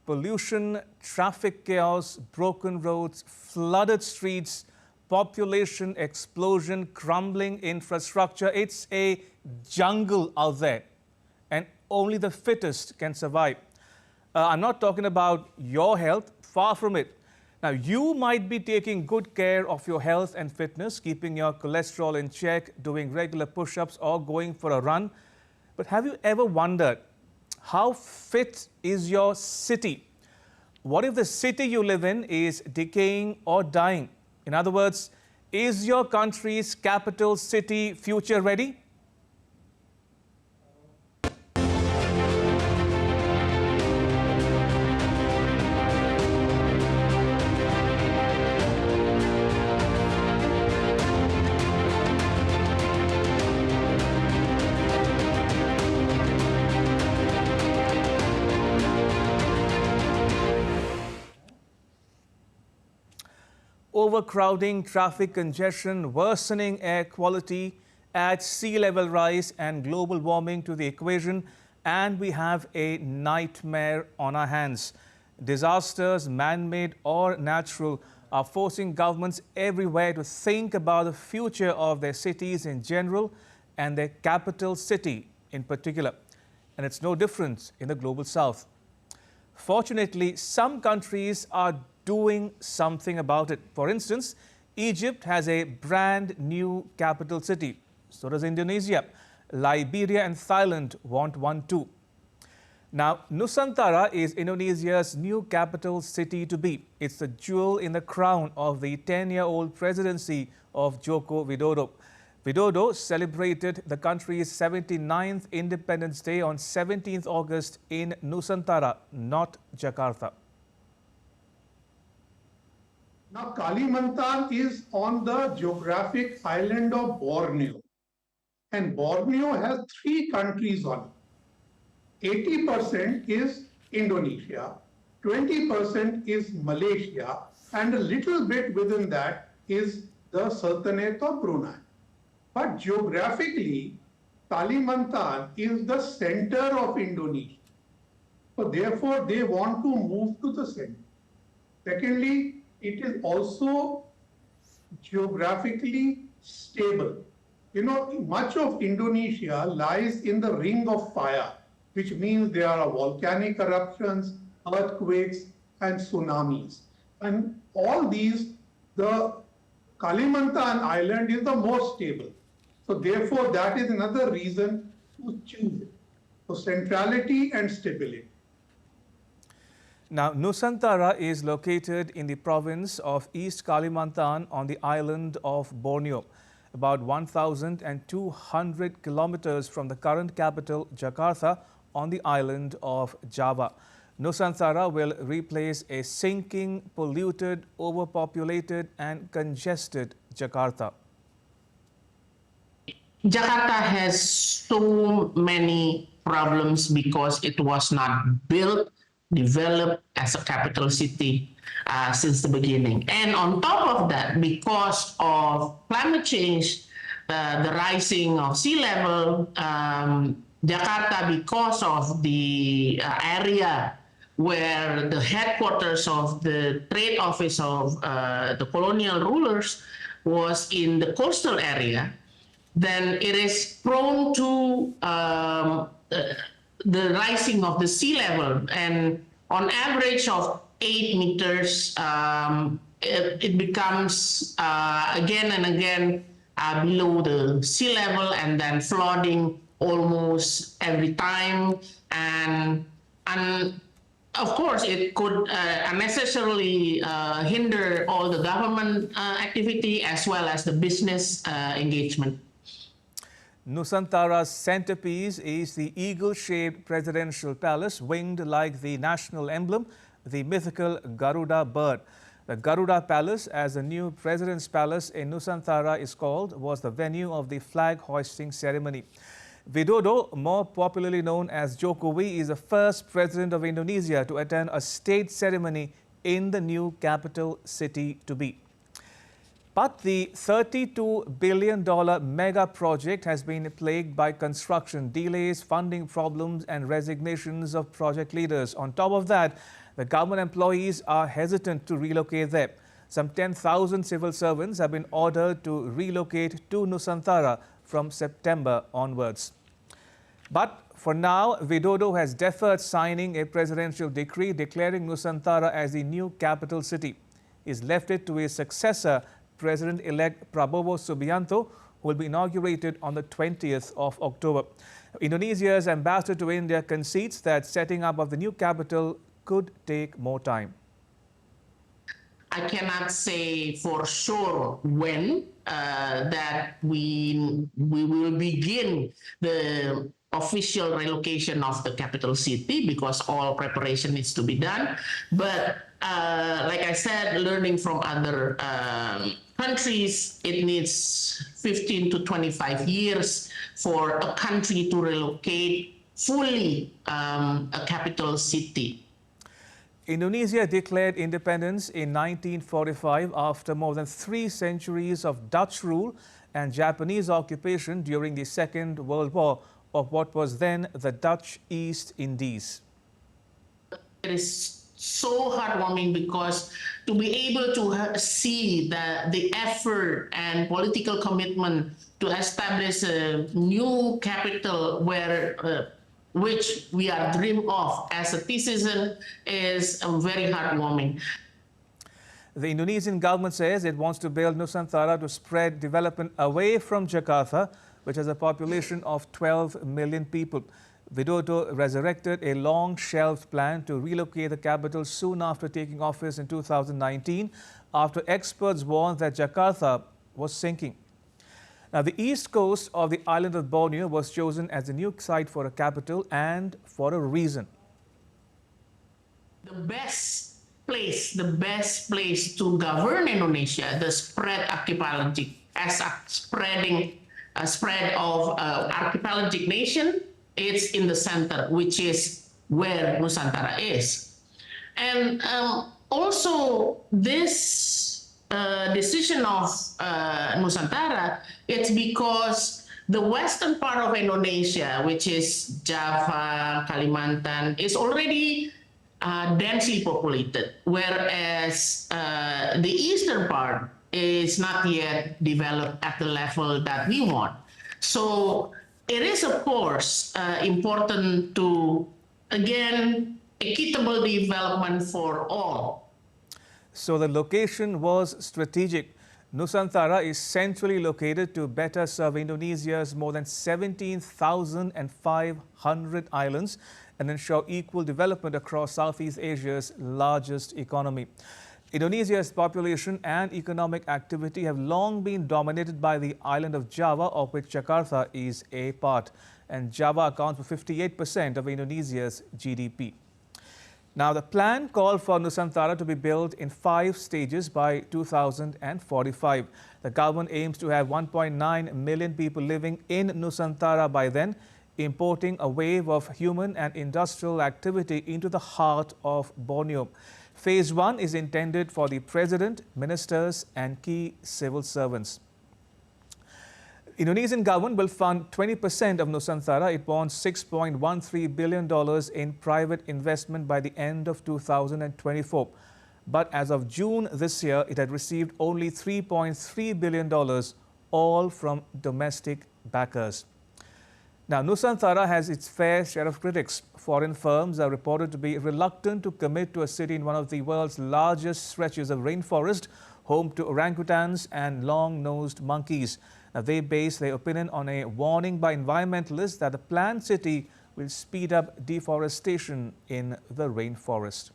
Pollution, traffic chaos, broken roads, flooded streets, population explosion, crumbling infrastructure. It's a jungle out there, and only the fittest can survive. I'm not talking about your health, far from it. Now, you might be taking good care of your health and fitness, keeping your cholesterol in check, doing regular push-ups or going for a run. But have you ever wondered, how fit is your city? What if the city you live in is decaying or dying? In other words, is your country's capital city future ready? Overcrowding, traffic congestion, worsening air quality, add sea level rise and global warming to the equation, and we have a nightmare on our hands. Disasters, man-made or natural, are forcing governments everywhere to think about the future of their cities in general and their capital city in particular. And it's no different in the global south. Fortunately, some countries are doing something about it. For instance, Egypt has a brand new capital city. So does Indonesia. Liberia and Thailand want one too. Now, Nusantara is Indonesia's new capital city to be. It's the jewel in the crown of the 10-year-old presidency of Joko Widodo. Widodo celebrated the country's 79th Independence Day on 17th August in Nusantara, not Jakarta. Now, Kalimantan is on the geographic island of Borneo, and Borneo has 3 countries on it. 80% is Indonesia, 20% is Malaysia, and a little bit within that is the Sultanate of Brunei. But geographically, Kalimantan is the center of Indonesia. So therefore, they want to move to the center. Secondly, it is also geographically stable. You know, much of Indonesia lies in the ring of fire, which means there are volcanic eruptions, earthquakes, and tsunamis. And all these, the Kalimantan island is the most stable. So therefore, that is another reason to choose it. So centrality and stability. Now, Nusantara is located in the province of East Kalimantan on the island of Borneo, about 1,200 kilometers from the current capital, Jakarta, on the island of Java. Nusantara will replace a sinking, polluted, overpopulated and congested Jakarta. Jakarta has so many problems because it was not developed as a capital city since the beginning. And on top of that, because of climate change, the rising of sea level, Jakarta, because of the area where the headquarters of the trade office of the colonial rulers was in the coastal area, then it is prone to the rising of the sea level, and on average of 8 meters, it becomes again and again below the sea level, and then flooding almost every time. And of course, it could unnecessarily hinder all the government activity as well as the business engagement. Nusantara's centerpiece is the eagle-shaped presidential palace, winged like the national emblem, the mythical Garuda bird. The Garuda Palace, as the new President's Palace in Nusantara is called, was the venue of the flag-hoisting ceremony. Widodo, more popularly known as Jokowi, is the first president of Indonesia to attend a state ceremony in the new capital city to be. But the $32 billion mega project has been plagued by construction delays, funding problems and resignations of project leaders. On top of that, the government employees are hesitant to relocate there. Some 10,000 civil servants have been ordered to relocate to Nusantara from September onwards. But for now, Widodo has deferred signing a presidential decree declaring Nusantara as the new capital city. He's left it to his successor, President-elect Prabowo Subianto, who will be inaugurated on the 20th of October. Indonesia's ambassador to India concedes that setting up of the new capital could take more time. I cannot say for sure when that we will begin the official relocation of the capital city, because all preparation needs to be done. But like I said, learning from other countries, it needs 15 to 25 years for a country to relocate fully a capital city. Indonesia declared independence in 1945 after more than 3 centuries of Dutch rule and Japanese occupation during the Second World War of what was then the Dutch East Indies. It is so heartwarming because to be able to see the effort and political commitment to establish a new capital where which we are dream of as a citizen is very heartwarming. The Indonesian government says it wants to build Nusantara to spread development away from Jakarta, which has a population of 12 million people. Widodo resurrected a long-shelved plan to relocate the capital soon after taking office in 2019, after experts warned that Jakarta was sinking. Now, the east coast of the island of Borneo was chosen as the new site for a capital, and for a reason. The best place to govern Indonesia, the spread of archipelagic nation, it's in the center, which is where Nusantara is. And also this decision of Nusantara, it's because the western part of Indonesia, which is Java, Kalimantan, is already densely populated, whereas the eastern part is not yet developed at the level that we want. So it is, of course, important to, again, equitable development for all. So the location was strategic. Nusantara is centrally located to better serve Indonesia's more than 17,500 islands and ensure equal development across Southeast Asia's largest economy. Indonesia's population and economic activity have long been dominated by the island of Java, of which Jakarta is a part. And Java accounts for 58% of Indonesia's GDP. Now, the plan called for Nusantara to be built in 5 stages by 2045. The government aims to have 1.9 million people living in Nusantara by then, importing a wave of human and industrial activity into the heart of Borneo. Phase 1 is intended for the president, ministers and key civil servants. Indonesian government will fund 20% of Nusantara. It wants $6.13 billion in private investment by the end of 2024. But as of June this year, it had received only $3.3 billion, all from domestic backers. Now, Nusantara has its fair share of critics. Foreign firms are reported to be reluctant to commit to a city in one of the world's largest stretches of rainforest, home to orangutans and long-nosed monkeys. Now, they base their opinion on a warning by environmentalists that the planned city will speed up deforestation in the rainforest.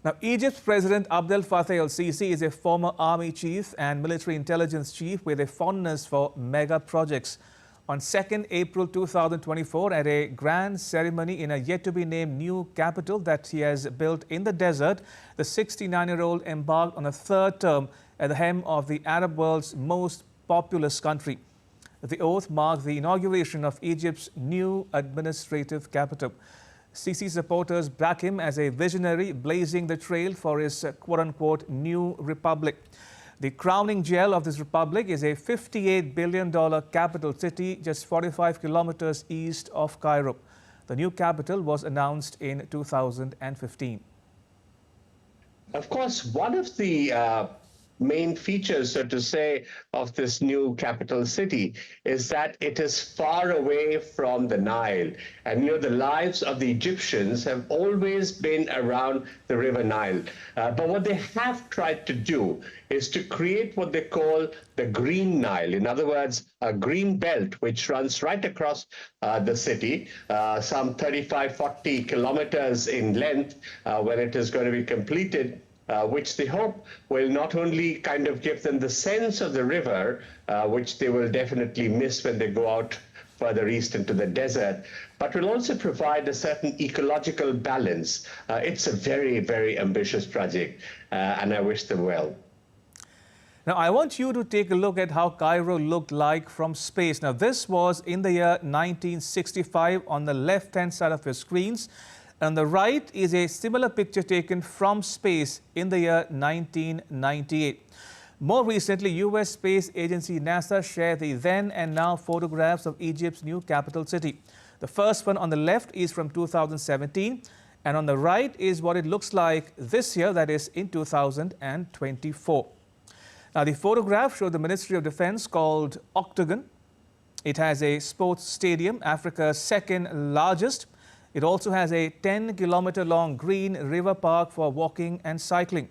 Now, Egypt's President Abdel Fattah el-Sisi is a former army chief and military intelligence chief with a fondness for mega projects. On 2nd April 2024, at a grand ceremony in a yet-to-be-named new capital that he has built in the desert, the 69-year-old embarked on a 3rd term at the helm of the Arab world's most populous country. The oath marked the inauguration of Egypt's new administrative capital. Sisi supporters back him as a visionary, blazing the trail for his quote-unquote new republic. The crowning jewel of this republic is a $58 billion capital city just 45 kilometers east of Cairo. The new capital was announced in 2015. Of course, one of the main features, so to say, of this new capital city is that it is far away from the Nile. And the lives of the Egyptians have always been around the River Nile. But what they have tried to do is to create what they call the Green Nile. In other words, a green belt which runs right across the city, some 35, 40 kilometers in length when it is going to be completed. Which they hope will not only kind of give them the sense of the river, which they will definitely miss when they go out further east into the desert, but will also provide a certain ecological balance. It's a very, very ambitious project, and I wish them well. Now, I want you to take a look at how Cairo looked like from space. Now, this was in the year 1965 on the left-hand side of your screens. On the right is a similar picture taken from space in the year 1998. More recently, US space agency NASA shared the then and now photographs of Egypt's new capital city. The first one on the left is from 2017, and on the right is what it looks like this year, that is in 2024. Now, the photograph showed the Ministry of Defense called Octagon. It has a sports stadium, Africa's second largest. It also has a 10-kilometer-long green river park for walking and cycling.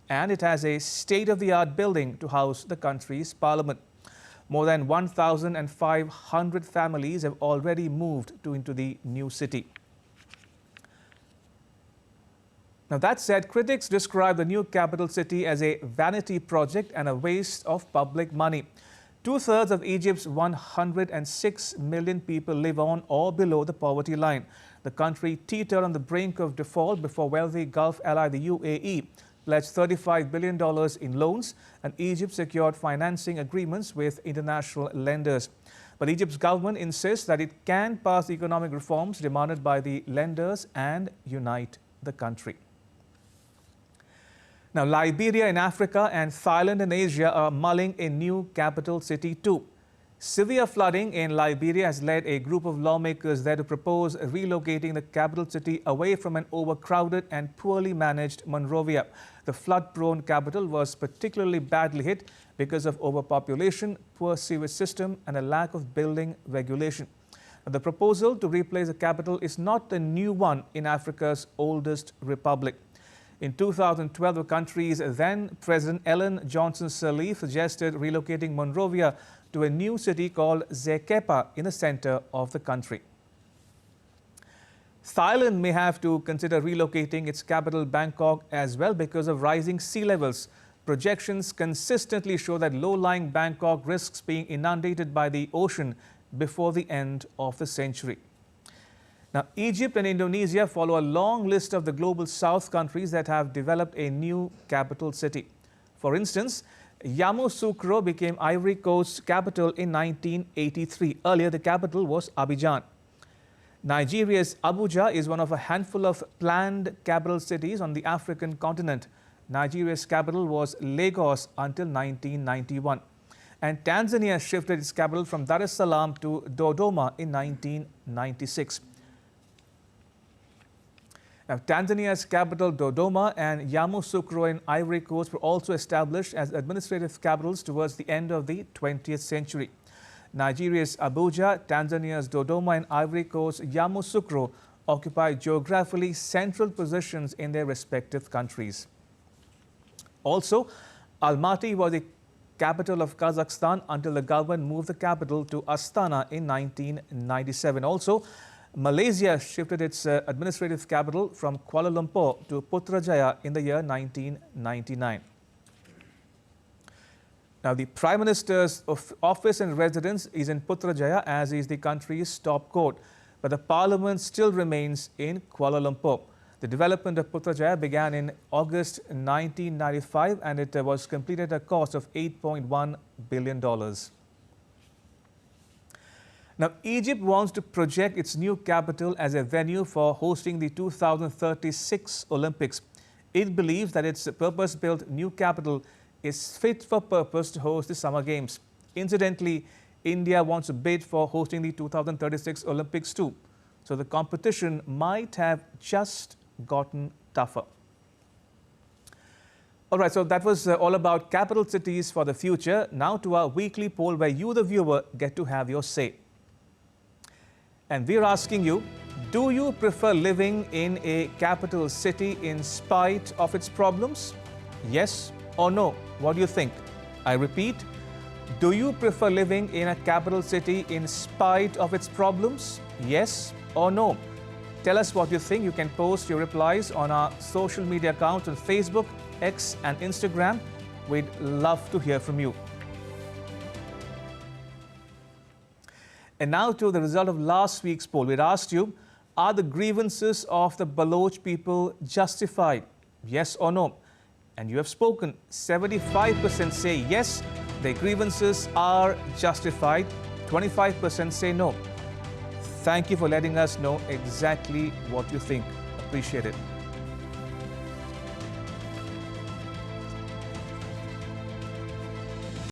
And it has a state-of-the-art building to house the country's parliament. More than 1,500 families have already moved into the new city. Now, that said, critics describe the new capital city as a vanity project and a waste of public money. Two-thirds of Egypt's 106 million people live on or below the poverty line. The country teetered on the brink of default before wealthy Gulf ally the UAE pledged $35 billion in loans, and Egypt secured financing agreements with international lenders. But Egypt's government insists that it can pass the economic reforms demanded by the lenders and unite the country. Now, Liberia in Africa and Thailand in Asia are mulling a new capital city too. Severe flooding in Liberia has led a group of lawmakers there to propose relocating the capital city away from an overcrowded and poorly managed Monrovia. The flood-prone capital was particularly badly hit because of overpopulation, poor sewage system, and a lack of building regulation. The proposal to replace the capital is not a new one in Africa's oldest republic. In 2012, the country's then President Ellen Johnson Sirleaf suggested relocating Monrovia to a new city called Zekepa in the center of the country. Thailand may have to consider relocating its capital Bangkok as well because of rising sea levels. Projections consistently show that low-lying Bangkok risks being inundated by the ocean before the end of the century. Now, Egypt and Indonesia follow a long list of the global south countries that have developed a new capital city. For instance, Yamoussoukro became Ivory Coast's capital in 1983. Earlier, the capital was Abidjan. Nigeria's Abuja is one of a handful of planned capital cities on the African continent. Nigeria's capital was Lagos until 1991. And Tanzania shifted its capital from Dar es Salaam to Dodoma in 1996. Now, Tanzania's capital Dodoma and Yamoussoukro in Ivory Coast were also established as administrative capitals towards the end of the 20th century. Nigeria's Abuja, Tanzania's Dodoma and Ivory Coast's Yamoussoukro occupy geographically central positions in their respective countries. Also, Almaty was the capital of Kazakhstan until the government moved the capital to Astana in 1997. Also, Malaysia shifted its administrative capital from Kuala Lumpur to Putrajaya in the year 1999. Now, the Prime Minister's office and residence is in Putrajaya, as is the country's top court, but the parliament still remains in Kuala Lumpur. The development of Putrajaya began in August 1995 and it was completed at a cost of $8.1 billion. Now, Egypt wants to project its new capital as a venue for hosting the 2036 Olympics. It believes that its purpose-built new capital is fit for purpose to host the Summer Games. Incidentally, India wants to bid for hosting the 2036 Olympics too. So the competition might have just gotten tougher. All right, so that was all about capital cities for the future. Now to our weekly poll where you, the viewer, get to have your say. And we're asking you, do you prefer living in a capital city in spite of its problems? Yes or no? What do you think? I repeat, do you prefer living in a capital city in spite of its problems? Yes or no? Tell us what you think. You can post your replies on our social media accounts on Facebook, X and Instagram. We'd love to hear from you. And now to the result of last week's poll. We'd asked you, are the grievances of the Baloch people justified? Yes or no? And you have spoken. 75% say yes, their grievances are justified. 25% say no. Thank you for letting us know exactly what you think. Appreciate it.